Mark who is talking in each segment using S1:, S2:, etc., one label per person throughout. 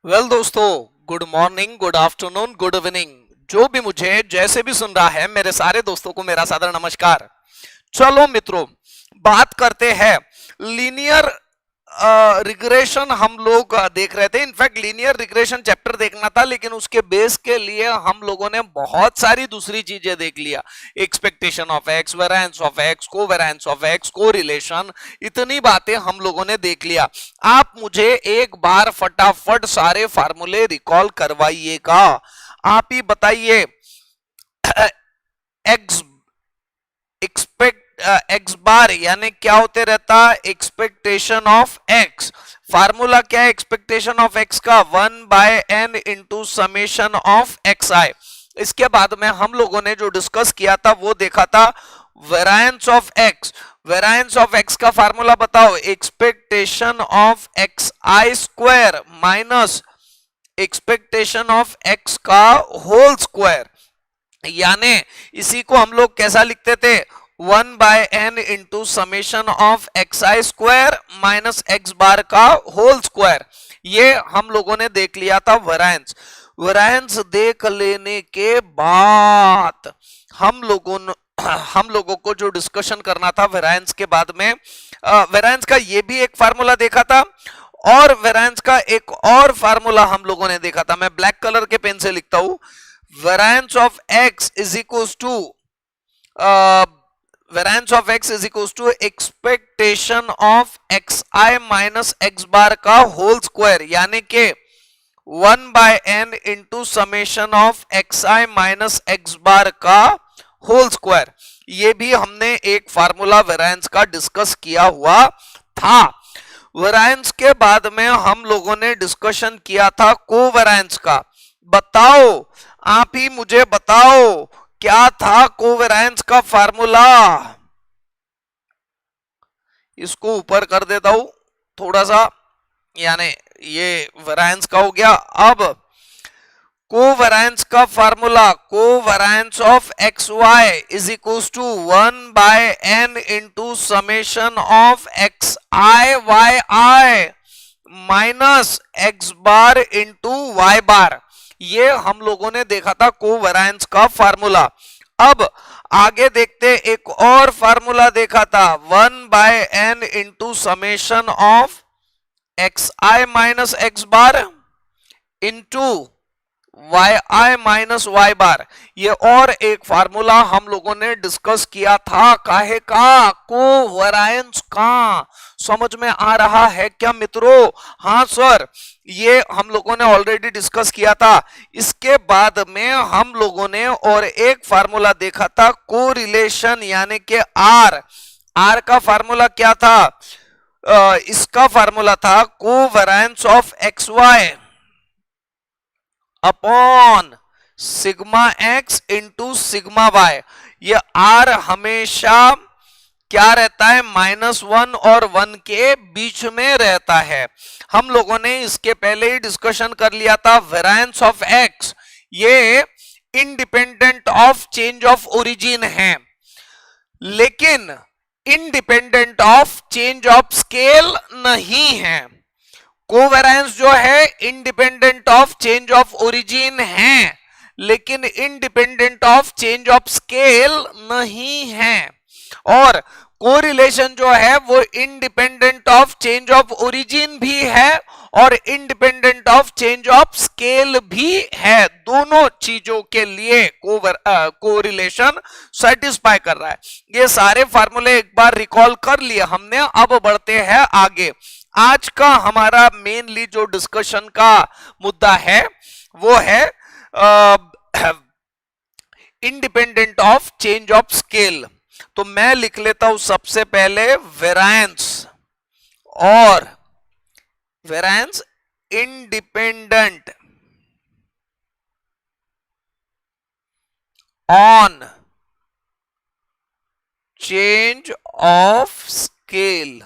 S1: दोस्तों, good morning, good afternoon, good evening. जो भी मुझे जैसे भी सुन रहा है, मेरे सारे दोस्तों को मेरा सादर नमस्कार। चलो मित्रों, बात करते हैं लीनियर रिग्रेशन। हम लोग देख रहे थे। इनफैक्ट लीनियर रिग्रेशन चैप्टर देखना था, लेकिन उसके बेस के लिए हम लोगों ने बहुत सारी दूसरी चीजें देख लिया। Expectation of x, variance of x, covariance of x, correlation, इतनी बातें हम लोगों ने देख लिया। आप मुझे एक बार फटाफट सारे फार्मूले रिकॉल करवाइएगा। आप ही बताइए, एक्स एक्सपेक्ट एक्स बार यानी क्या होते रहता? Expectation of x. फार्मूला क्या है एक्सपेक्टेशन ऑफ एक्स का? 1/n into summation of x i. इसके बाद में हम लोगों ने जो डिस्कस किया था वो देखा था variance of x. Variance of x का फार्मूला बताओ। Expectation of x I square minus expectation of x का होल स्क्वायर। यानी इसी को हम लोग कैसा लिखते थे? 1/n into summation of x I square minus x bar का होल स्क्वायर। ये हम लोगों ने देख लिया था वेरिएंस। वेरिएंस देख लेने के बाद हम लोगों को जो डिस्कशन करना था वेरिएंस के बाद में, वेरिएंस का ये भी एक फार्मूला देखा था और वेरिएंस का एक और फार्मूला हम लोगों ने देखा था। मैं ब्लैक कलर के पेन से लिखता हूं। variance of x is equals to variance of x is equals to expectation of xi minus x bar का होल स्क्वायर, यानी के 1/n into summation of xi minus x बार का होल स्क्वायर। ये भी हमने एक फार्मूला वेरिएंस का discuss किया हुआ था। वेरिएंस के बाद में हम लोगों ने डिस्कशन किया था कोवेरिएंस का। बताओ, आप ही मुझे बताओ, क्या था कोवेरिएंस का फार्मूला? इसको ऊपर कर देता हूं थोड़ा सा, यानी ये वेरिएंस का हो गया। अब कोवेरिएंस का formula, covariance of x Y is equals to 1/n into summation of x I Y i minus x bar into y bar. ये हम लोगों ने देखा था कोवेरिएंस का फार्मूला। अब आगे देखते, एक और फार्मूला देखा था 1/n into summation of x i minus x bar into Y i minus Y bar. ये और एक फार्मूला हम लोगों ने डिस्कस किया था। काहे का? कोवेरिएंस का। समझ में आ रहा है क्या मित्रों? हाँ सर, ये हम लोगों ने ऑलरेडी डिस्कस किया था। इसके बाद में हम लोगों ने और एक फार्मूला देखा था कोरिलेशन, यानी कि आर। आर का फार्मूला क्या था? इसका फार्मूला था covariance of x Y upon sigma X into sigma Y. ये आर हमेशा क्या रहता है? -1 और 1 के बीच में रहता है। हम लोगों ने इसके पहले ही डिस्कशन कर लिया था। वेरिएंस ऑफ एक्स ये independent of change of origin है, लेकिन independent of change of scale नहीं है। कोवेरिएंस जो है independent of change of origin है, लेकिन independent of change of scale नहीं है। और कोरिलेशन जो है वो independent of change of origin भी है और independent of change of scale भी है। दोनों चीजों के लिए कोरिलेशन सेटिस्फाई कर रहा है। ये सारे फार्मूले एक बार रिकॉल कर लिए हमने। अब बढ़ते हैं आगे। आज का हमारा मेनली जो डिस्कशन का मुद्दा है वो है independent of change of scale. तो मैं लिख लेता हूं सबसे पहले वेरिएंस और variance independent on change of scale.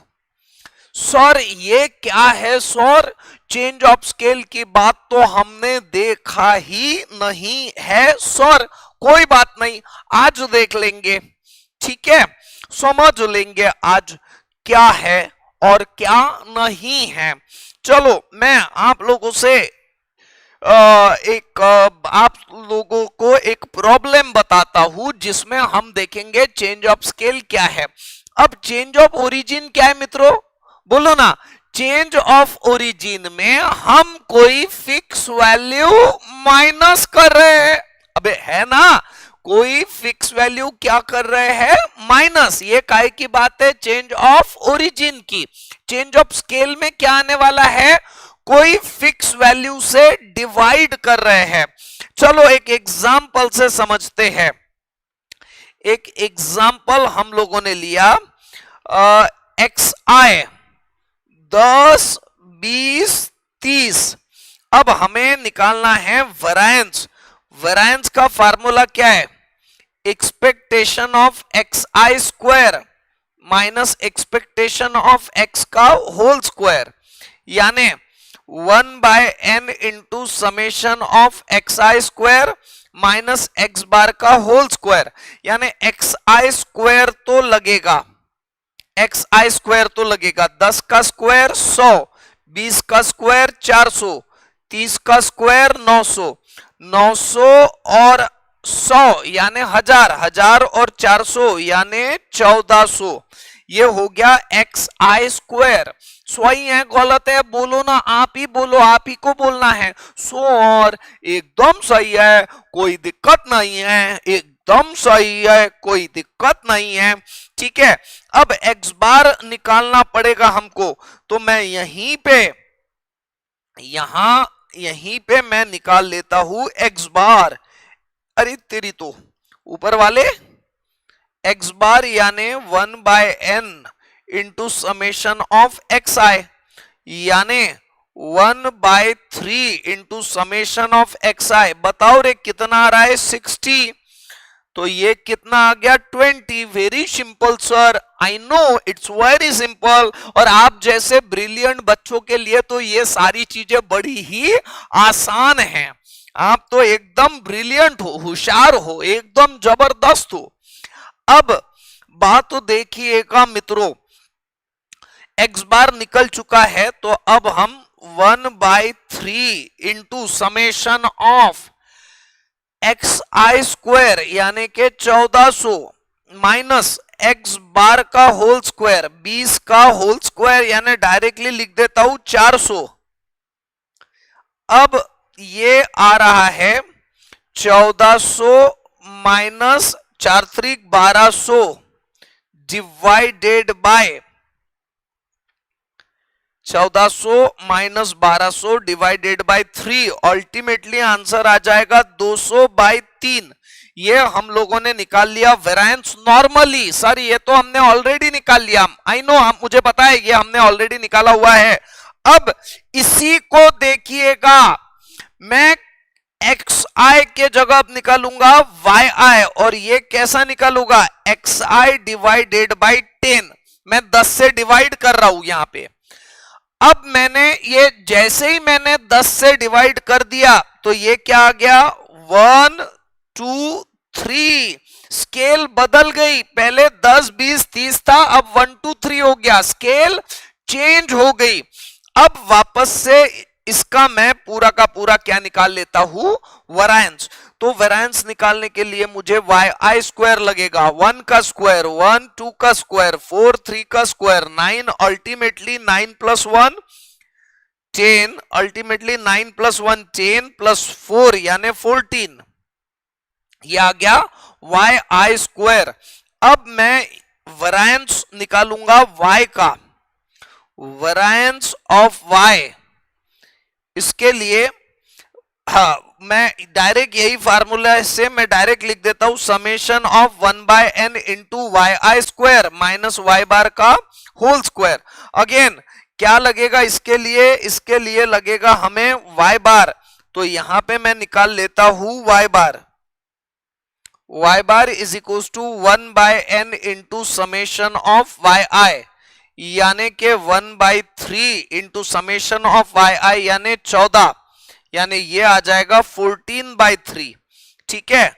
S1: Sir ये क्या है सर? चेंज ऑफ स्केल की बात तो हमने देखा ही नहीं है सर। कोई बात नहीं, आज देख लेंगे, ठीक है? समझ लेंगे आज क्या है और क्या नहीं है। चलो मैं आप लोगों से आप लोगों को एक प्रॉब्लम बताता हूं जिसमें हम देखेंगे चेंज ऑफ स्केल क्या है। अब चेंज ऑफ ओरिजिन क्या है मित्रों, बोलो ना। चेंज ऑफ ओरिजिन में हम कोई फिक्स वैल्यू माइनस कर रहे हैं। अबे है ना, कोई फिक्स वैल्यू क्या कर रहे हैं, माइनस। ये काहे की बात है, चेंज ऑफ ओरिजिन की। चेंज ऑफ स्केल में क्या आने वाला है, कोई फिक्स वैल्यू से डिवाइड कर रहे हैं। चलो एक एग्जाम्पल से समझते हैं। एक एग्जाम्पल हम लोगों ने लिया एक्स आई 10, 20, 30। अब हमें निकालना है वेरिएंस। वेरिएंस का फार्मूला क्या है, expectation of x I square minus expectation of x का होल स्क्वायर, यानी 1/n into summation of x I square minus x bar का होल स्क्वायर, यानी एक्स आई स्क्वायर तो लगेगा, एक्स आई स्क्वायर तो लगेगा। 10 का स्क्वायर 100, 20 का स्क्वायर 400, 30 का स्क्वायर 900, 900 और 100 यानी 1000, 1000 और 400 यानी 1400। ये हो गया एक्स आई स्क्वायर। सही है गलत है, बोलो ना, आप ही बोलो, आप ही को बोलना है। और एकदम सही है, कोई दिक्कत नहीं है, एकदम सही है, कोई दिक्कत नहीं है। ठीक है, अब एक्स बार निकालना पड़ेगा हमको, तो मैं यहीं पे मैं निकाल लेता हूं एक्स बार। अरे तेरी तो ऊपर वाले एक्स बार यानी 1/n into summation of x आई, यानी 1/3 into summation of x i. बताओ रे कितना आ रहा है, 60। तो ये कितना आ गया, 20। Very simple sir, I know it's very simple. और आप जैसे ब्रिलियंट बच्चों के लिए तो ये सारी चीजें बड़ी ही आसान हैं। आप तो एकदम ब्रिलियंट हो, होशियार हो, एकदम जबरदस्त हो। अब बात तो देखिएगा मित्रों, एक्स बार निकल चुका है, तो अब हम 1/3 into summation of x I square यानी के 1400 माइनस एक्स बार का होल स्क्वायर 20 का होल स्क्वायर, यानी डायरेक्टली लिख देता हूं 400। अब ये आ रहा है 1400 minus 4 3 1200 divided by 1400 minus 1200 divided by 3, ultimately answer आ जाएगा 200/3। ये हम लोगों ने निकाल लिया वेरिएंस नॉर्मली। सर ये तो हमने ऑलरेडी निकाल लिया, आई नो, मुझे पता है ये हमने ऑलरेडी निकाला हुआ है। अब इसी को देखिएगा, मैं एक्स आई के जगह अब निकालूंगा वाई आई, और ये कैसा निकालूंगा, एक्स आई डिवाइडेड बाई 10। मैं 10 से डिवाइड कर रहा हूं यहां पे। अब मैंने ये जैसे ही मैंने 10 से डिवाइड कर दिया तो ये क्या आ गया, 1 2 3। स्केल बदल गई, पहले 10 20 30 था, अब 1 2 3 हो गया, स्केल चेंज हो गई। अब वापस से इसका मैं पूरा का पूरा क्या निकाल लेता हूं, वेरिएंस। तो वेरिएंस निकालने के लिए मुझे वाई आई स्क्वायर लगेगा, 1 का स्क्वायर 1, 2 का स्क्वायर 4, 3 का स्क्वायर 9, अल्टीमेटली 9 + 1 10, अल्टीमेटली 9 + 1 10 + 4 यानी 14। ये आ गया वाई आई स्क्वायर। अब मैं वेरिएंस निकालूंगा y का, वेरिएंस ऑफ y। इसके लिए मैं डायरेक्ट यही फार्मूला से मैं डायरेक्ट लिख देता हूं, summation of 1/n into Y I square minus Y bar का होल स्क्वायर। अगेन क्या लगेगा इसके लिए लगेगा हमें वाई बार, तो यहां पे मैं निकाल लेता हूं Y bar. y bar is equal to 1/n into summation of Y I, यानी के 1/3 into summation of Y I यानी 14, यानी ये आ जाएगा 14/3। ठीक है,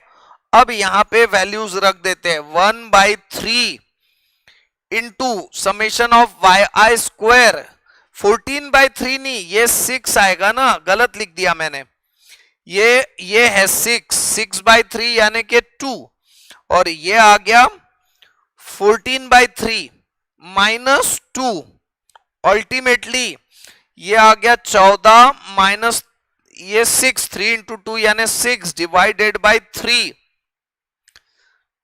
S1: अब यहां पे वैल्यूज रख देते हैं, 1/3 into summation of Y I square, 14/3 नहीं, ये 6 आएगा ना, गलत लिख दिया मैंने, ये है 6/3 यानी कि 2, और ये आ गया 14/3 -2, अल्टीमेटली ये आ गया 14 माइनस ये 6, 3 इंटू 2 यानी 6 डिवाइडेड बाई 3।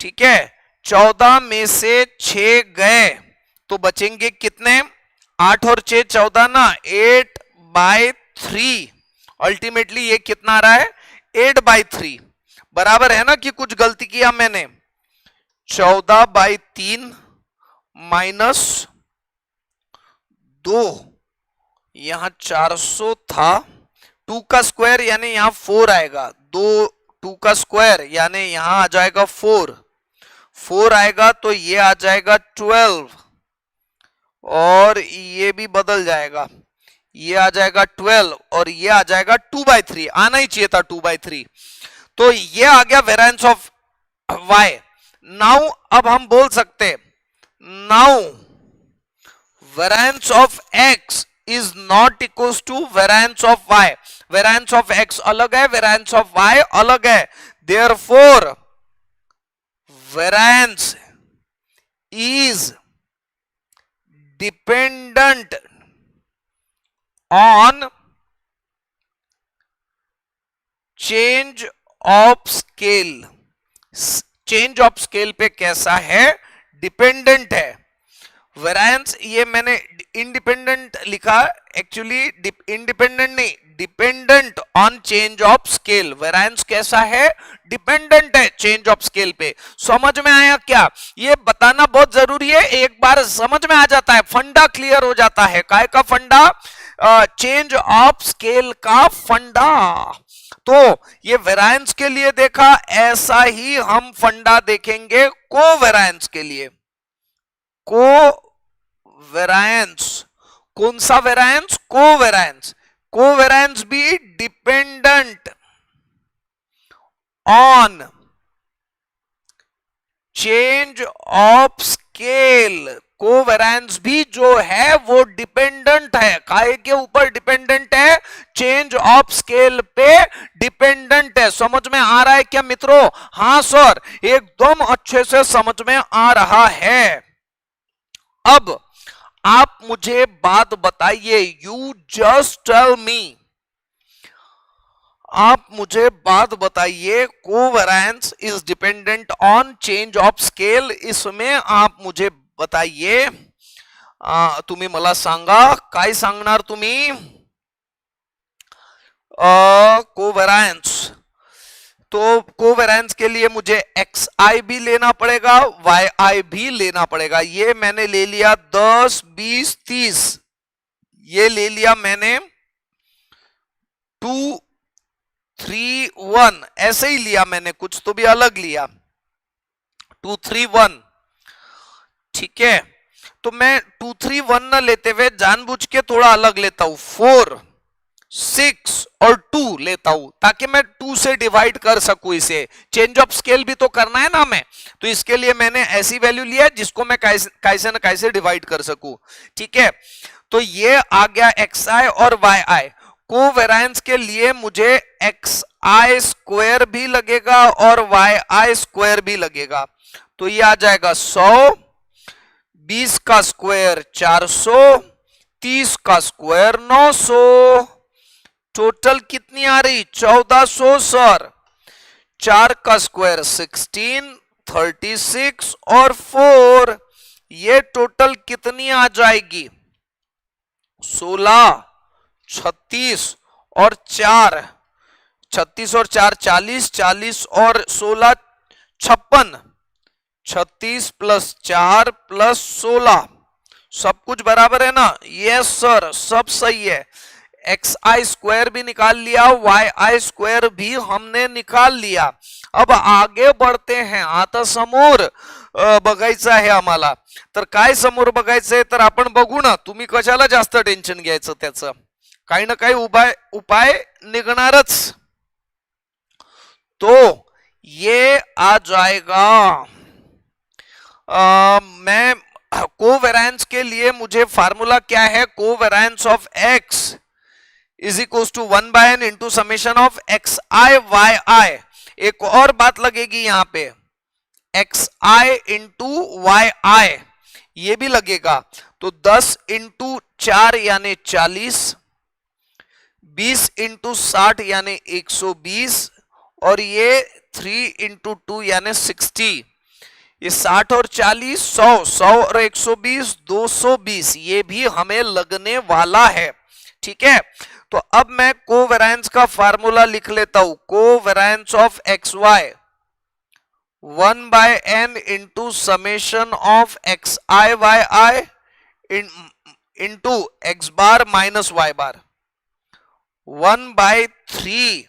S1: ठीक है, 14 में से 6 गए तो बचेंगे कितने, 8 और 6 14 ना, 8/3। अल्टीमेटली ये कितना आ रहा है, 8/3। बराबर है ना कि कुछ गलती किया मैंने, 14/3 माइनस 2, यहां 400 था, 2 का स्क्वायर यानी यहां 4 आएगा, 2 का स्क्वायर यानी यहां आ जाएगा 4 आएगा, तो ये आ जाएगा 12, और ये भी बदल जाएगा, ये आ जाएगा 12 और ये आ जाएगा 2/3, आना ही चाहिए था 2/3। तो ये आ गया वेरिएंस ऑफ y। नाउ अब हम बोल सकते, now variance of x is not equals to variance of y। Variance of x अलग है, वेरिएंस ऑफ y अलग है, therefore variance is dependent on change of scale. Change of scale पे कैसा है, डिपेंडेंट है। वेरिएंस ये मैंने इंडिपेंडेंट लिखा, एक्चुअली इंडिपेंडेंट नहीं, dependent on change of scale. Variance कैसा है, डिपेंडेंट है चेंज ऑफ स्केल पे। समझ में आया क्या, ये बताना बहुत जरूरी है, एक बार समझ में आ जाता है फंडा क्लियर हो जाता है। काय का फंडा, चेंज ऑफ स्केल का फंडा। तो ये वेरिएंस के लिए देखा, ऐसा ही हम फंडा देखेंगे कोवेरिएंस के लिए। कोवेरिएंस, कौन सा वेरिएंस, कोवेरिएंस। कोवेरिएंस भी dependent on change of scale. Covariance भी जो है वो डिपेंडेंट है, काहे के ऊपर डिपेंडेंट है, चेंज ऑफ स्केल पे डिपेंडेंट है। समझ में आ रहा है क्या मित्रों, हाँ सर, एकदम अच्छे से समझ में आ रहा है। अब आप मुझे बात बताइए, यू जस्ट टेल मी, आप मुझे बात बताइए, covariance is dependent on change of scale, इसमें आप मुझे बताइए, तुम्ही मला सांगा, काय सांगणार तुम्ही, कोवेरिएंस। तो कोवेरिएंस के लिए मुझे xi भी लेना पड़ेगा, yi भी लेना पड़ेगा। ये मैंने ले लिया 10, 20, 30, ये ले लिया मैंने 2, 3, 1, ऐसे ही लिया मैंने, कुछ तो भी अलग लिया, 2, 3, 1। ठीक है, तो मैं 2, 3, 1 ना लेते हुए जानबूझ के थोड़ा अलग लेता हूं, 4, 6 और 2 लेता हूं, ताकि मैं 2 से डिवाइड कर सकूं इसे। चेंज ऑफ स्केल भी तो करना है ना हमें, तो इसके लिए मैंने ऐसी वैल्यू लिया जिसको मैं कैसे ना कैसे डिवाइड कर सकूं। ठीक है, तो ये आ गया xi और yi। कोवेरिएंस के लिए मुझे xi स्क्वायर भी लगेगा और yi स्क्वायर भी लगेगा, तो ये आ जाएगा 100, 20 का स्क्वायर 400, 30 का स्क्वायर 900, टोटल कितनी आ रही, 1400 सर। 4 का स्क्वायर 16, 36 और 4, ये टोटल कितनी आ जाएगी, 16, 36 और 4, 36 और 4 40, 40 और 16 56, 36 + 4 + 16, सब कुछ बराबर है ना, यस सर, सब सही है। xi स्क्वायर भी निकाल लिया, yi स्क्वायर भी हमने निकाल लिया। अब आगे बढ़ते हैं, आता समोर बघायचं आहे आम्हाला। तर काय समोर बघायचंय, तर आपण बघू ना, तुम्ही कशाला जास्त टेन्शन घ्यायचं, त्याचं काही ना काही उपाय निघणारच। तो ये आ जाएगा, मैं कोवेरिएंस के लिए मुझे फार्मूला क्या है, covariance of x is equal to 1/n into summation of x I Y I. एक और बात लगेगी यहां पे, X I into Y I, ये भी लगेगा। तो 10 इंटू 4 यानी 40, 20 इंटू 60 यानी 120, और ये 3 इंटू 2 यानी 60। ये 60 और 40 100, 100 और 120 220, ये भी हमें लगने वाला है। ठीक है, तो अब मैं कोवेरिएंस का फार्मूला लिख लेता हूं। Covariance of x Y 1/n into summation of x I Y I into X bar minus Y bar, 1/3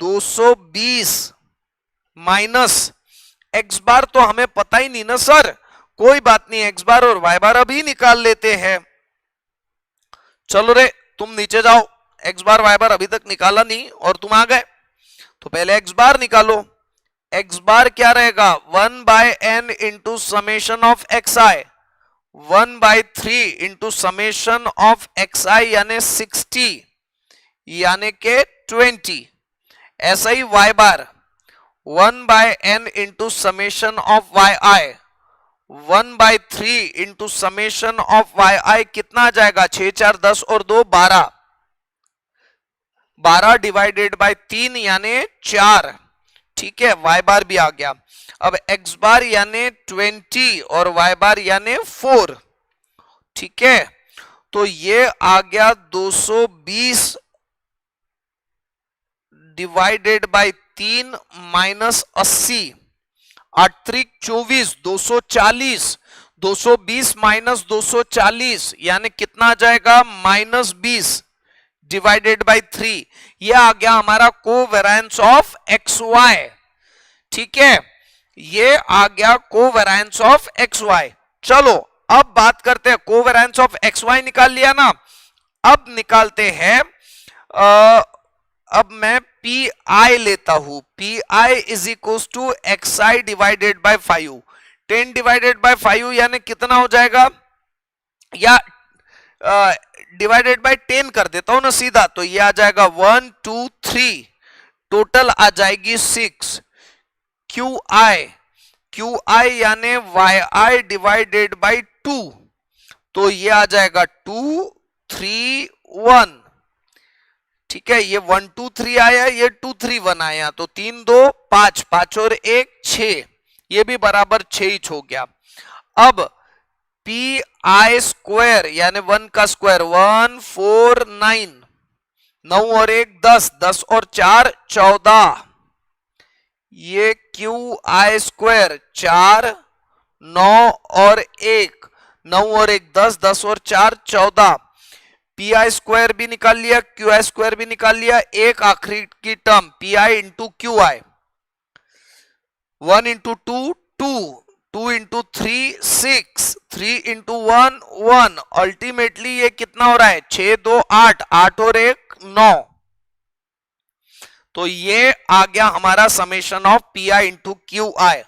S1: 220 minus x bar तो हमें पता ही नहीं ना सर। कोई बात नहीं, एक्स बार और वाई बार अभी निकाल लेते हैं। चलो रे, तुम नीचे जाओ, एक्स बार वाई बार अभी तक निकाला नहीं और तुम आ गए, तो पहले एक्स बार निकालो। एक्स बार क्या रहेगा, 1/n into summation of x I, 1/3 into summation of x आई यानी 60 यानी के 20। ऐसा ही Y bar 1/n into summation of Y I, 1/3 into summation of Y I कितना आ जाएगा, 6 4 10 और 2 12, 12 डिवाइडेड बाय 3 यानी 4। ठीक है, वाई बार भी आ गया। अब एक्स बार यानी 20 और वाई बार यानी 4। ठीक है, तो ये आ गया 220 डिवाइडेड बाय 3 माइनस 80, 8 त्रिक 24, 240, 220 माइनस 240 यानी कितना आ जाएगा, -20 डिवाइडेड बाय 3। ये आ गया हमारा कोवेरिएंस ऑफ एक्स वाई। ठीक है, ये आ गया कोवेरिएंस ऑफ एक्स वाई। चलो अब बात करते हैं, कोवेरिएंस ऑफ एक्स वाई निकाल लिया ना, अब निकालते हैं अब मैं पी आई लेता हूं। P I is equal to X I divided by 5, 10 divided by 5 यानी कितना हो जाएगा, या डिवाइडेड बाय 10 कर देता हूं ना सीधा, तो ये आ जाएगा 1 2 3, टोटल आ जाएगी 6। क्यू आई यानी वाई आई डिवाइडेड बाय 2, तो ये आ जाएगा 2 3 1। ठीक है, ये 1 2 3 आया, ये 2 3 1 आया, तो 3 2 5, 5 और 1 6, ये भी बराबर 6 हो गया। अब पी आई स्क्वायर यानी 1 का स्क्वायर 1 4 9, 9 और 1 10, 10 और 4 14, ये क्यू आई स्क्वायर 4 9 और 1, 9 और 1 10, 10 और 4 14, पी आई स्क्वायर भी निकाल लिया, क्यू आई स्क्वायर भी निकाल लिया। एक आखिरी की term P I into Q I, 1 into 2 2, 2 into 3 6, 3 into 1 1, ultimately ये कितना हो रहा है, 6 2 8, 8 और 1 9। तो ये आ गया हमारा summation of P I into Q I.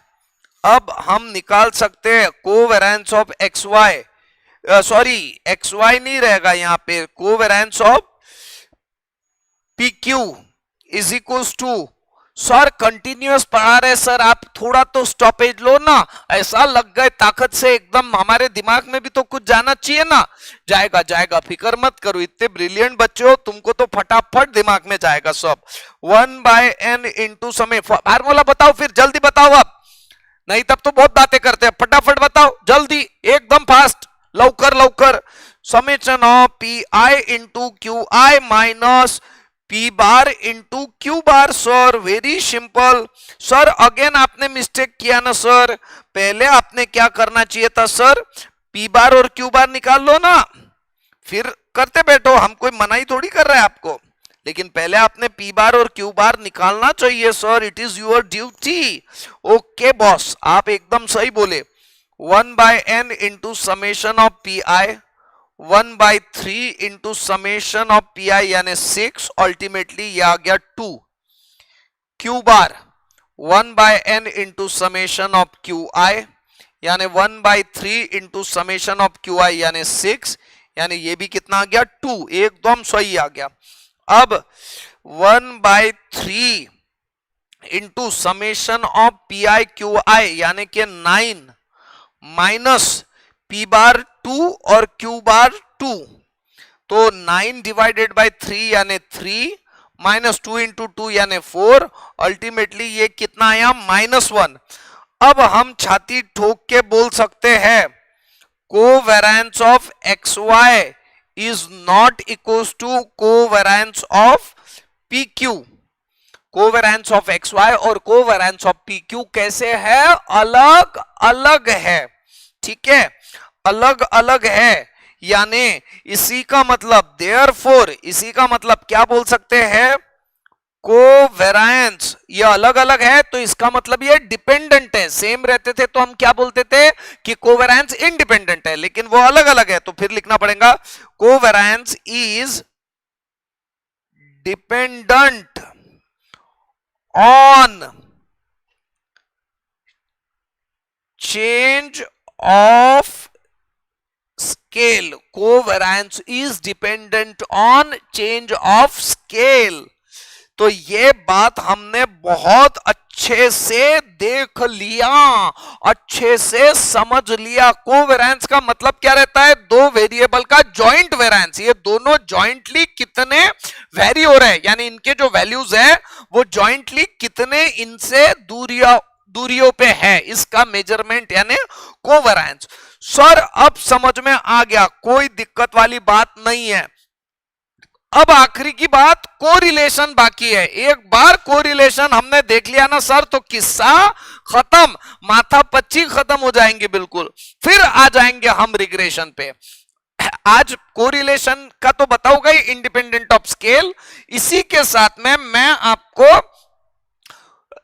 S1: अब हम निकाल सकते हैं covariance of x Y, sorry X Y नहीं रहेगा यहां पे, covariance of P Q is equal to, sir continuous पढ़ा रहे सर, आप थोड़ा तो स्टॉपेज लो ना, ऐसा लग गए ताकत से एकदम, हमारे दिमाग में भी तो कुछ जाना चाहिए ना। जाएगा जाएगा, फिक्र मत करो, इतने ब्रिलियंट बच्चे हो, तुमको तो फटाफट दिमाग में जाएगा सब। 1/n इंटू समय, फार्मूला बताओ फिर, जल्दी बताओ, अब नहीं तब तो बहुत बातें करते हैं, फटाफट बताओ जल्दी, एकदम फास्ट, लवकर लवकर। Summation of P I into Q I minus P bar into Q bar. Sir very simple. Sir again आपने मिस्टेक किया ना सर, पहले आपने क्या करना चाहिए था सर, पी बार और क्यू बार निकाल लो ना, फिर करते बैठो, हम कोई मनाही थोड़ी कर रहे हैं आपको, लेकिन पहले आपने पी बार और क्यू बार निकालना चाहिए sir, it is your duty. Okay boss, आप एकदम सही बोले। 1/n into summation of P I, 1/3 into summation of P आई यानी 6, अल्टीमेटली ये आ गया 2। Q bar 1/n into summation of Q I यानी 1/3 into summation of Q I यानी 6, यानी ये भी कितना आ गया 2, एकदम सही आ गया। अब 1/3 into summation of P I Q I यानी कि 9 माइनस पी बार 2 और क्यू बार 2, तो 9 डिवाइडेड बाय 3 यानी 3 माइनस 2 इंटू 2 यानी 4, अल्टीमेटली ये कितना आया -1। अब हम छाती ठोक के बोल सकते हैं covariance of x Y is not equals to covariance of P Q. Covariance of x Y और कोवेरिएंस ऑफ पी क्यू कैसे है? अलग अलग है, ठीक है, अलग अलग है। यानी इसी का मतलब देयरफॉर, इसी का मतलब क्या बोल सकते हैं? कोवेरिएंस ये अलग अलग है तो इसका मतलब ये डिपेंडेंट है। सेम रहते थे तो हम क्या बोलते थे कि कोवेरिएंस इंडिपेंडेंट है, लेकिन वो अलग अलग है तो फिर लिखना पड़ेगा covariance is dependent on change of scale. Covariance is dependent on change of scale. तो ये बात हमने बहुत अच्छे से देख लिया, अच्छे से समझ लिया। कोवेरिएंस का मतलब क्या रहता है? दो वेरिएबल का जॉइंट वेरिएंस। ये दोनों जॉइंटली कितने वेरी हो रहे हैं, यानी इनके जो वैल्यूज है वो जॉइंटली कितने इनसे दूरियों पे है, इसका मेजरमेंट यानी कोवेरिएंस। सर अब समझ में आ गया, कोई दिक्कत वाली बात नहीं है। अब आखिरी की बात कोरिलेशन बाकी है। एक बार कोरिलेशन हमने देख लिया ना सर तो किस्सा खत्म, माथा पच्ची खत्म हो जाएंगे बिल्कुल। फिर आ जाएंगे हम रिग्रेशन पे। आज कोरिलेशन का तो बताऊंगा ही, इंडिपेंडेंट ऑफ स्केल। इसी के साथ में मैं आपको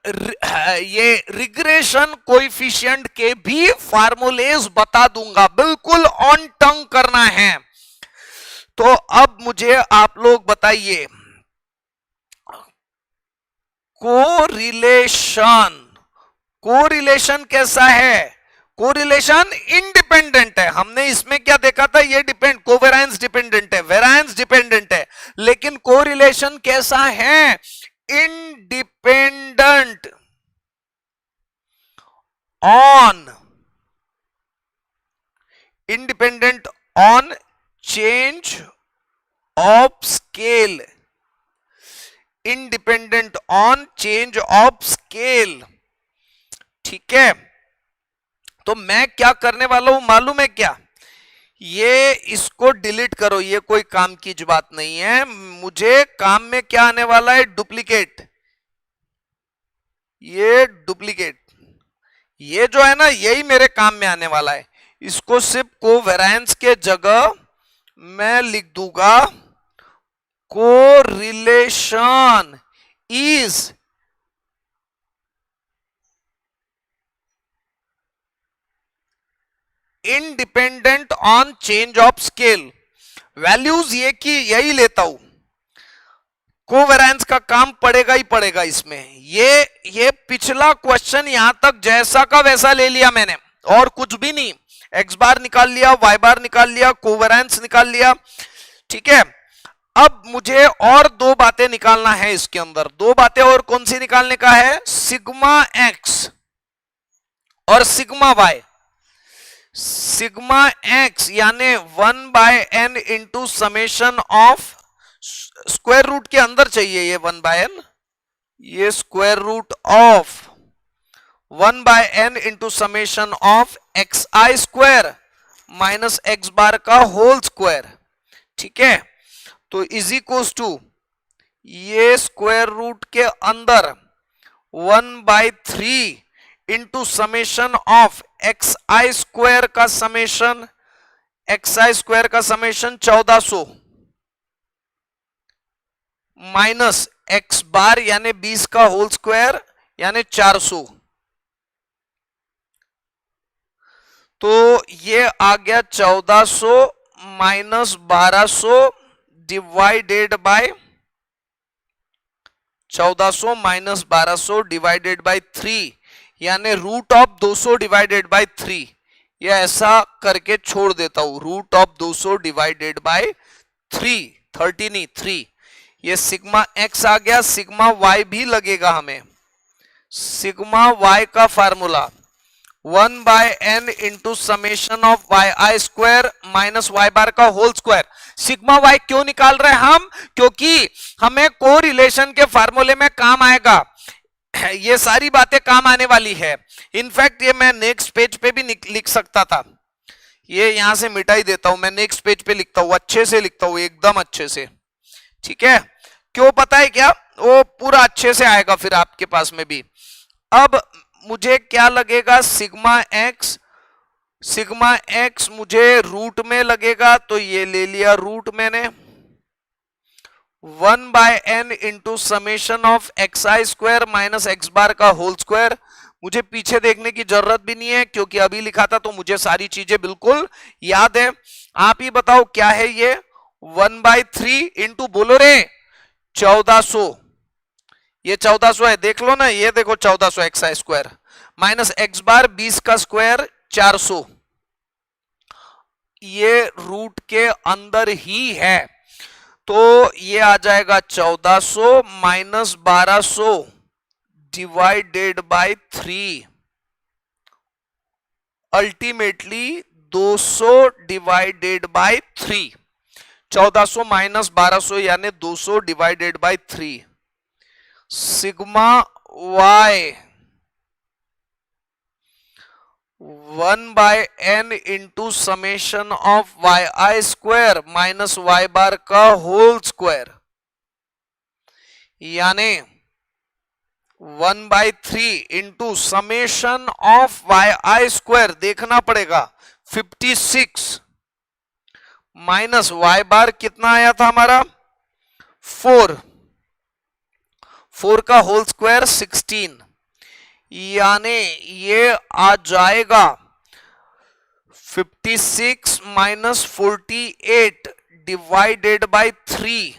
S1: ये रिग्रेशन कोएफिशिएंट के भी फार्मूलेज बता दूंगा, बिल्कुल ऑन टंग करना है। तो अब मुझे आप लोग बताइए कोरिलेशन, कोरिलेशन कैसा है? कोरिलेशन इंडिपेंडेंट है। हमने इसमें क्या देखा था? ये डिपेंड, कोवेरिएंस डिपेंडेंट है, वेरिएंस डिपेंडेंट है, लेकिन कोरिलेशन कैसा है? Independent on, independent on change of scale, independent on change of scale, ठीक है। तो मैं क्या करने वाला हूं मालूम है क्या? ये इसको डिलीट करो, ये कोई काम की बात नहीं है। मुझे काम में क्या आने वाला है? डुप्लीकेट। ये डुप्लीकेट, ये जो है ना यही मेरे काम में आने वाला है। इसको सिर्फ कोवेरिएंस के जगह मैं लिख दूंगा correlation is independent on change of scale. Values ये की यही लेता हूं, कोवेरिएंस का काम पड़ेगा ही पड़ेगा इसमें। ये पिछला क्वेश्चन यहां तक जैसा का वैसा ले लिया मैंने, और कुछ भी नहीं। एक्स बार निकाल लिया, वाई बार निकाल लिया, कोवेरिएंस निकाल लिया, ठीक है। अब मुझे और दो बातें निकालना है इसके अंदर। दो बातें और कौन सी निकालने का है? सिग्मा एक्स और सिग्मा वाई। सिग्मा एक्स यानी 1/n into summation of, square root के अंदर चाहिए ये 1/n, ये square root of 1/n into summation of x I square minus x bar का होल स्क्वायर, ठीक है। तो इज इक्वल्स टू ये स्क्वायर रूट के अंदर 1/3 into summation of x I square का समेशन, एक्स आई स्क्वायर का समेशन 1400 माइनस एक्स बार यानी 20 का होल स्क्वायर यानी 400। तो ये आ गया 1400 minus 1200 divided by 1400 minus 1200 divided by 3 यानी रूट ऑफ 200 डिवाइडेड बाय 3, ये ऐसा करके छोड़ देता हूं, रूट ऑफ 200 डिवाइडेड बाय 3, 30 नहीं 3, ये सिग्मा एक्स आ गया, सिग्मा वाई भी लगेगा हमें। सिग्मा वाई का formula 1 by N into summation of Y I square minus Y bar का होल स्क्वायर। सिग्मा वाई क्यों निकाल रहे हैं हम? क्योंकि हमें को रिलेशन के फार्मूले में काम आएगा, ये सारी बातें काम आने वाली है। इनफैक्ट ये मैं नेक्स्ट पेज पे भी लिख सकता था, ये यहां से मिटा ही देता हूं, मैं नेक्स्ट पेज पे लिखता हूं, अच्छे से लिखता हूं, एकदम अच्छे से, ठीक है। क्यों पता है क्या? वो पूरा अच्छे से आएगा फिर आपके पास में भी। अब मुझे क्या लगेगा, सिग्मा एक्स मुझे रूट में लगेगा, तो ये ले लिया रूट मैंने, 1 by N into summation of x I square minus x bar का होल स्क्वायर। मुझे पीछे देखने की जरूरत भी नहीं है क्योंकि अभी लिखा था तो मुझे सारी चीजें बिल्कुल याद है। आप ही बताओ क्या है ये, 1/3 इंटू बोलो रे 1400, ये 1400 है, देख लो ना, ये देखो 1400 एक्स आई स्क्वायर माइनस एक्स बार 20 का स्क्वायर 400, ये रूट के अंदर ही है, तो ये आ जाएगा 1400 minus 1200 divided by 3, ultimately 200 divided by 3, 1400 minus 1200 यानी 200 divided by 3। Sigma Y 1 by N into summation of Y I square minus Y bar का होल स्क्वायर, यानी 1/3 into summation of Y I square, देखना पड़ेगा 56 माइनस वाई बार कितना आया था हमारा 4 का होल स्क्वायर 16, यानी ये आ जाएगा 56 माइनस 48 डिवाइडेड बाय 3,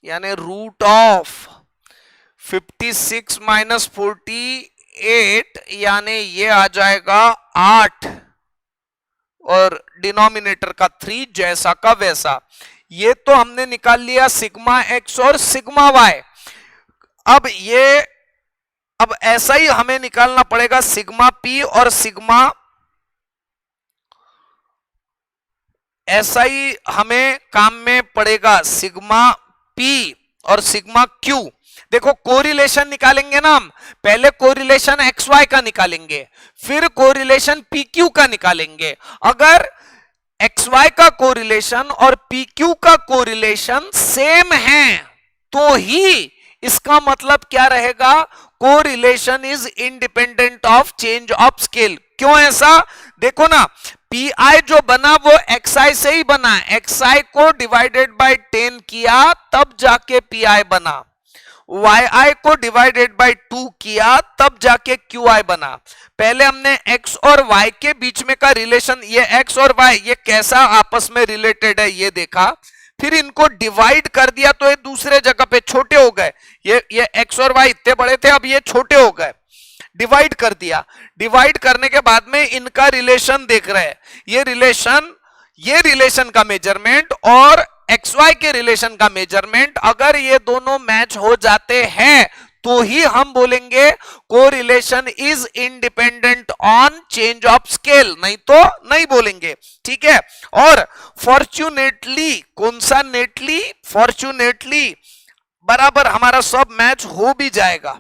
S1: यानी रूट ऑफ 56 माइनस 48, यानी ये आ जाएगा 8 और डिनोमिनेटर का 3 जैसा का वैसा। ये तो हमने निकाल लिया सिग्मा एक्स और सिग्मा वाई। अब ऐसा ही हमें निकालना पड़ेगा सिग्मा पी और सिग्मा, ऐसा ही हमें काम में पड़ेगा सिग्मा पी और सिग्मा क्यू। देखो कोरिलेशन निकालेंगे ना हम, पहले कोरिलेशन एक्स वाई का निकालेंगे, फिर कोरिलेशन पी क्यू का निकालेंगे। अगर एक्स वाई का कोरिलेशन और पी क्यू का कोरिलेशन सेम है तो ही इसका मतलब क्या रहेगा, correlation is independent of change of scale. क्यों ऐसा? देखो ना, पी आई जो बना वो एक्स आई से ही बना, एक्स आई को डिवाइडेड बाय 10 किया तब जाके पी आई बना, वाई आई को डिवाइडेड बाय 2 किया तब जाके क्यू आई बना। पहले हमने एक्स और वाई के बीच में का रिलेशन, ये एक्स और वाई ये कैसा आपस में रिलेटेड है ये देखा, फिर इनको डिवाइड कर दिया तो ये दूसरे जगह पे छोटे हो गए, ये एक्स और वाई इतने बड़े थे अब ये छोटे हो गए, डिवाइड कर दिया। डिवाइड करने के बाद में इनका रिलेशन देख रहे हैं, ये रिलेशन का मेजरमेंट और एक्स वाई के रिलेशन का मेजरमेंट अगर ये दोनों मैच हो जाते हैं तो ही हम बोलेंगे correlation is independent on change of scale, नहीं तो नहीं बोलेंगे, ठीक है। और फॉर्चुनेटली, कौन सा नेटली, फॉर्चुनेटली बराबर हमारा सब मैच हो भी जाएगा।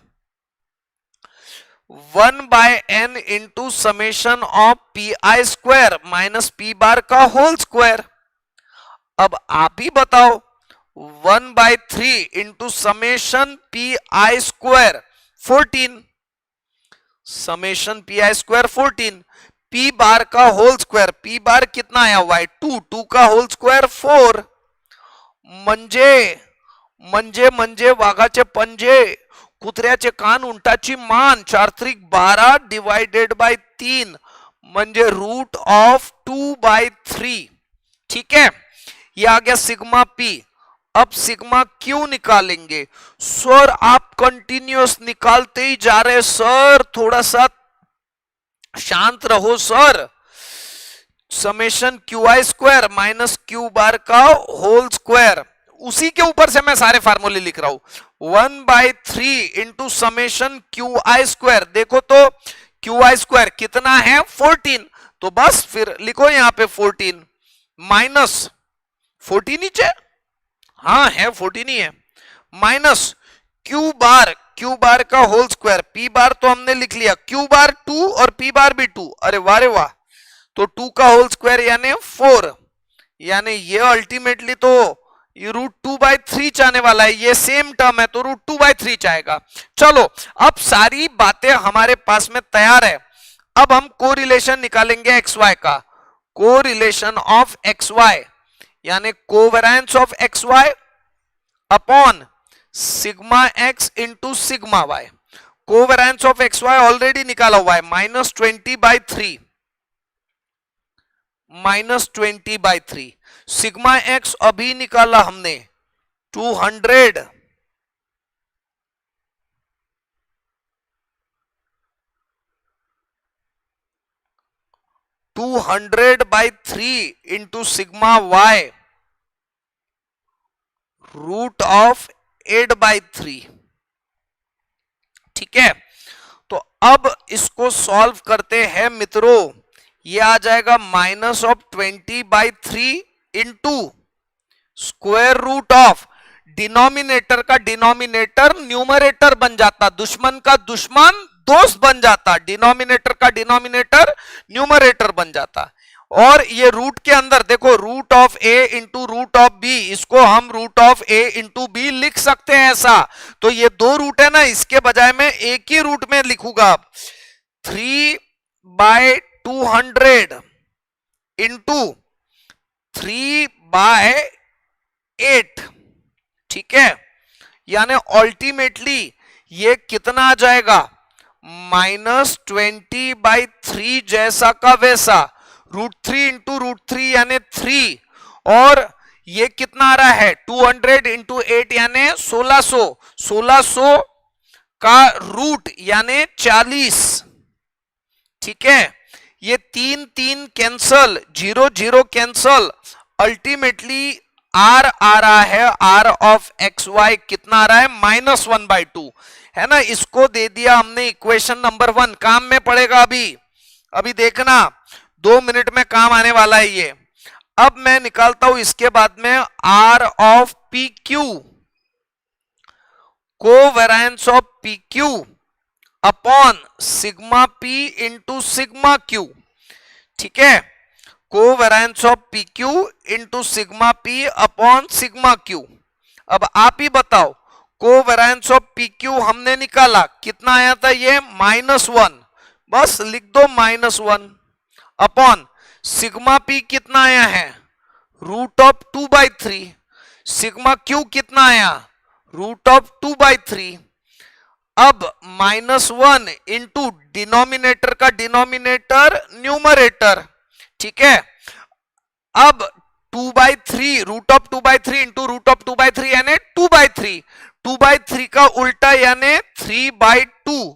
S1: 1 by N into summation of P I square minus P bar का होल स्क्वायर। अब आप ही बताओ, 1/3 into summation P I square 14, summation P I square 14, P bar का होल स्क्वायर, पी बार कितना आया हुआ है 2 का होल स्क्वायर 4, म्हणजे वाघाचे पंजे, कुत्र्याचे कान, उंटाची मान, 4×3 = 12 डिवाइडेड बाय 3 म्हणजे रूट ऑफ 2/3, ठीक है। ये आ गया सिग्मा पी। अब सिग्मा क्यू निकालेंगे। सर आप कंटिन्यूअस निकालते ही जा रहे सर, थोड़ा सा शांत रहो sir. Summation Q I square minus Q bar का होल स्क्वायर, उसी के ऊपर से मैं सारे फार्मूले लिख रहा हूं। 1/3 into summation Q I square, देखो तो क्यू आई स्क्वायर कितना है 14, तो बस फिर लिखो यहां पे 14 माइनस 14 नीचे, हाँ है 14 ही है, माइनस क्यू बार का होल स्क्वायर, पी बार तो हमने लिख लिया, क्यू बार 2 और पी बार भी 2, अरे वाह रे वाह, तो 2 का होल स्क्वायर यानी 4, यानी ये अल्टीमेटली तो ये √2/3 चाहने वाला है, ये सेम टर्म है तो √2/3 चाहेगा। चलो अब सारी बातें हमारे पास में तैयार है, अब हम कोरिलेशन निकालेंगे एक्स वाई का, कोरिलेशन ऑफ एक्स वाई यानी covariance of x Y upon sigma X into sigma Y. Covariance of x Y already निकाला हुआ है, -20/3 -20/3, सिग्मा एक्स अभी निकाला हमने 200 200/3 इंटू सिग्मा वाई √8/3, ठीक है। तो अब इसको सॉल्व करते हैं मित्रों, ये आ जाएगा -20/3 into square root of, denominator का डिनोमिनेटर न्यूमरेटर बन जाता, दुश्मन का दुश्मन दोस्त बन जाता, डिनोमिनेटर का डिनोमिनेटर न्यूमरेटर बन जाता, और ये रूट के अंदर देखो root of A into root of B, इसको हम root of A into B लिख सकते हैं ऐसा, तो ये दो रूट है ना, इसके बजाय मैं एक ही रूट में लिखूंगा 3/200 इंटू 3/8, ठीक है, यानी अल्टीमेटली ये कितना आ जाएगा -20/3 जैसा का वैसा, √3 इंटू √3 यानी 3, और ये कितना आ रहा है 200 इंटू 8 यानी 1600 का रूट यानी 40, ठीक है, ये 3 3 कैंसल, 0 0 कैंसल, अल्टीमेटली आर आ रहा है, आर ऑफ एक्स वाई कितना आ रहा है -1/2, है ना, इसको दे दिया हमने इक्वेशन नंबर 1, काम में पड़ेगा अभी देखना 2 मिनट में काम आने वाला है ये। अब मैं निकालता हूं इसके बाद में R of P Q, covariance of P Q upon sigma P into sigma Q, ठीक है, covariance of P Q into sigma P upon sigma Q. अब आप ही बताओ, कोवेरिएंस ऑफ पी क्यू हमने निकाला, कितना आया था ये -1, बस लिख दो -1 अपॉन सिग्मा पी कितना आया है √2/3, सिग्मा क्यू कितना आया √2/3, अब -1 इंटू डिनोमिनेटर का डिनोमिनेटर न्यूमरेटर, ठीक है, अब 2/3 √2/3 इंटू √2/3 यानी 2/3, 2/3 का उल्टा यानी 3/2,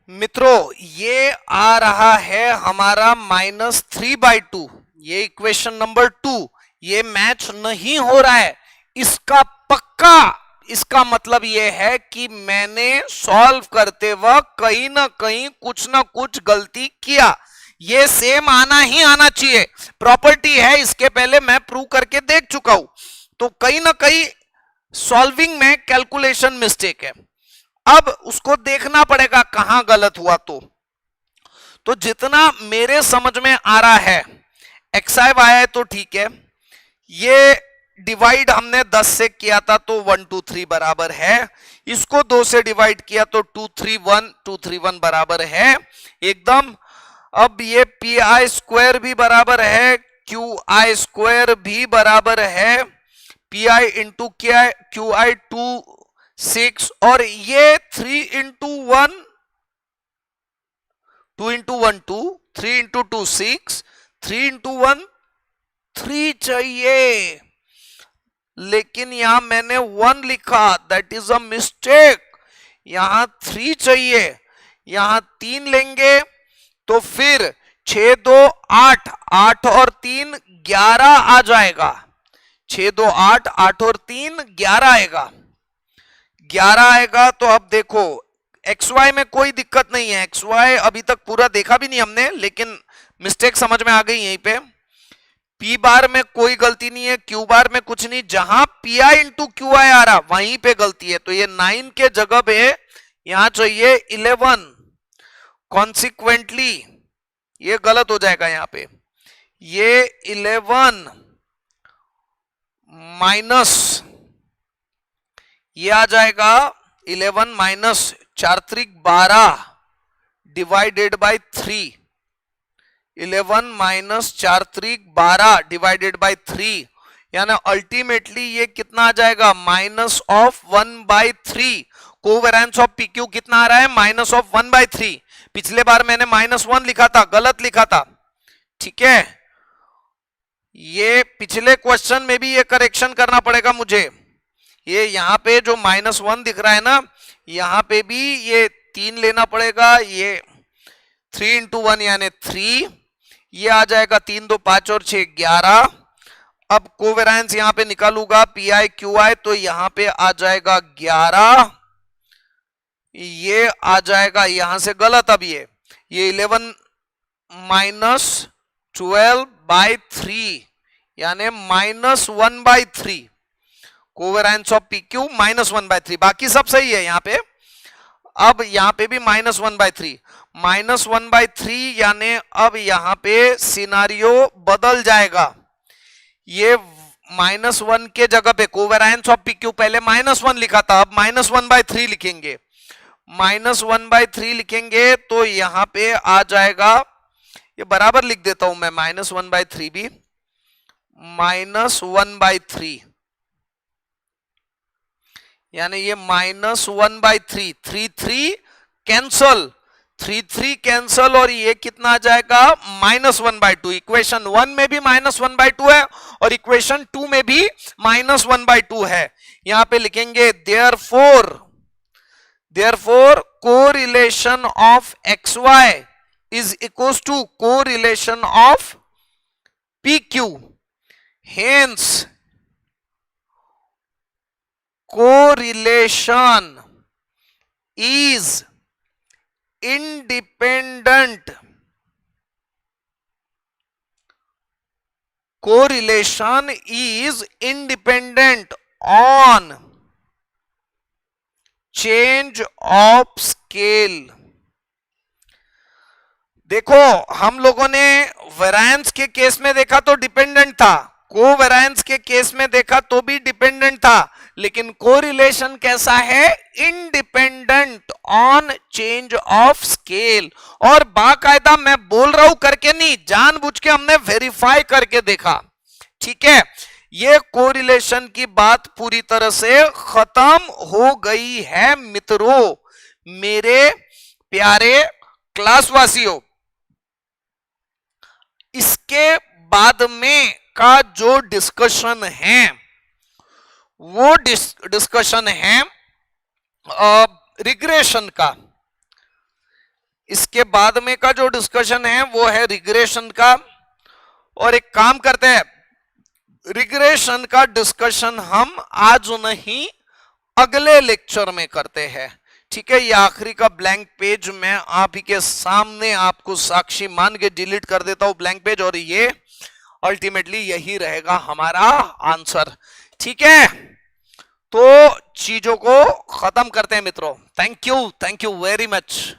S1: मित्रों ये आ रहा है हमारा -3/2, ये इक्वेशन नंबर 2, ये मैच नहीं हो रहा है, इसका पक्का, इसका मतलब ये है कि मैंने सॉल्व करते वक्त कहीं ना कहीं कुछ ना कुछ गलती किया, ये सेम आना ही आना चाहिए, प्रॉपर्टी है, इसके पहले मैं प्रूव करके देख चुका हूं, तो कहीं ना कहीं सॉल्विंग में कैलकुलेशन मिस्टेक है, अब उसको देखना पड़ेगा कहां गलत हुआ, तो जितना मेरे समझ में आ रहा है xi y तो ठीक है, ये डिवाइड हमने 10 से किया था तो 1 2 3 बराबर है, इसको 2 से डिवाइड किया तो 2 3 1 बराबर है एकदम। अब ये पी आई स्क्वायर भी बराबर है, क्यू आई स्क्वायर भी बराबर है, पी आई इंटू क्यू आई 2 6, और ये 3 इंटू 1 2 इंटू 1 2, 3 इंटू 2 6, 3 इंटू 1 3 चाहिए, लेकिन यहां मैंने 1 लिखा, दैट इज अ मिस्टेक। यहां 3 चाहिए, यहां 3 लेंगे तो फिर 6 2 8, 8 और 3 11 आ जाएगा। 6 2 8, 8 और 3 11 आएगा। 11 आएगा तो अब देखो XY में कोई दिक्कत नहीं है, XY अभी तक पूरा देखा भी नहीं हमने, लेकिन मिस्टेक समझ में आ गई यहीं पे। P बार में कोई गलती नहीं है, Q बार में कुछ नहीं, जहां PI इंटू QI आ रहा वहीं पे गलती है। तो ये 9 के जगह पे यहां चाहिए 11, कॉन्सिक्वेंटली ये गलत हो जाएगा। यहां पे ये 11 माइनस ये आ जाएगा 11 माइनस 4 त्रिक 12 डिवाइडेड बाय 3। 11 माइनस 4 त्रिक 12 डिवाइडेड बाय 3, यानी अल्टीमेटली ये कितना आ जाएगा, minus of 1/3। Covariance of PQ कितना आ रहा है, माइनस ऑफ 1/3। पिछले बार मैंने -1 लिखा था, गलत लिखा था, ठीक है। ये पिछले क्वेश्चन में भी ये करेक्शन करना पड़ेगा मुझे। ये यहां पे जो -1 दिख रहा है ना, यहां पे भी ये 3 लेना पड़ेगा। ये 3 इंटू 1 यानी 3, ये आ जाएगा 3 2 5 और 6 11। अब कोवेरिएंस यहां पे निकालूंगा PI QI, तो यहां पे आ जाएगा 11, ये आ जाएगा यहां से गलत। अब ये 11 माइनस 12/3 यानी -1/3। कोवेरिएंस ऑफ PQ -1/3, बाकी सब सही है यहां पे। अब यहां पे भी -1/3, -1/3 यानी अब यहां पे सिनारियो बदल जाएगा। ये -1 के जगह पे कोवेरिएंस ऑफ PQ पहले -1 लिखा था, अब -1/3 लिखेंगे। -1/3 लिखेंगे तो यहां पे आ जाएगा, ये बराबर लिख देता हूं मैं, -1/3 भी -1/3 यानी ये -1/3, 3 3 कैंसल, 3 3 कैंसल, और ये कितना आ जाएगा, -1/2। इक्वेशन 1 में भी -1/2 है और इक्वेशन 2 में भी -1/2 है। यहां पे लिखेंगे therefore correlation of XY is equals to correlation of PQ. Hence correlation is independent. Correlation is independent on change of scale. देखो हम लोगों ने वेरिएंस के केस में देखा तो डिपेंडेंट था, कोवेरिएंस के केस में देखा तो भी डिपेंडेंट था, लेकिन कोरिलेशन कैसा है, independent on change of scale. और बाकायदा मैं बोल रहा हूं करके नहीं, जानबूझ के हमने वेरीफाई करके देखा, ठीक है। ये कोरिलेशन की बात पूरी तरह से खत्म हो गई है मित्रों, मेरे प्यारे क्लासवासियों। इसके बाद में का जो डिस्कशन है वो डिस्कशन है रिग्रेशन का। इसके बाद में का जो डिस्कशन है वो है रिग्रेशन का। और एक काम करते हैं, रिग्रेशन का डिस्कशन हम आज नहीं अगले लेक्चर में करते हैं, ठीक है। ये आखिरी का ब्लैंक पेज मैं आप ही के सामने आपको साक्षी मान के डिलीट कर देता हूं ब्लैंक पेज, और ये अल्टीमेटली यही रहेगा हमारा आंसर, ठीक है। तो चीजों को खत्म करते हैं मित्रों। Thank you very much.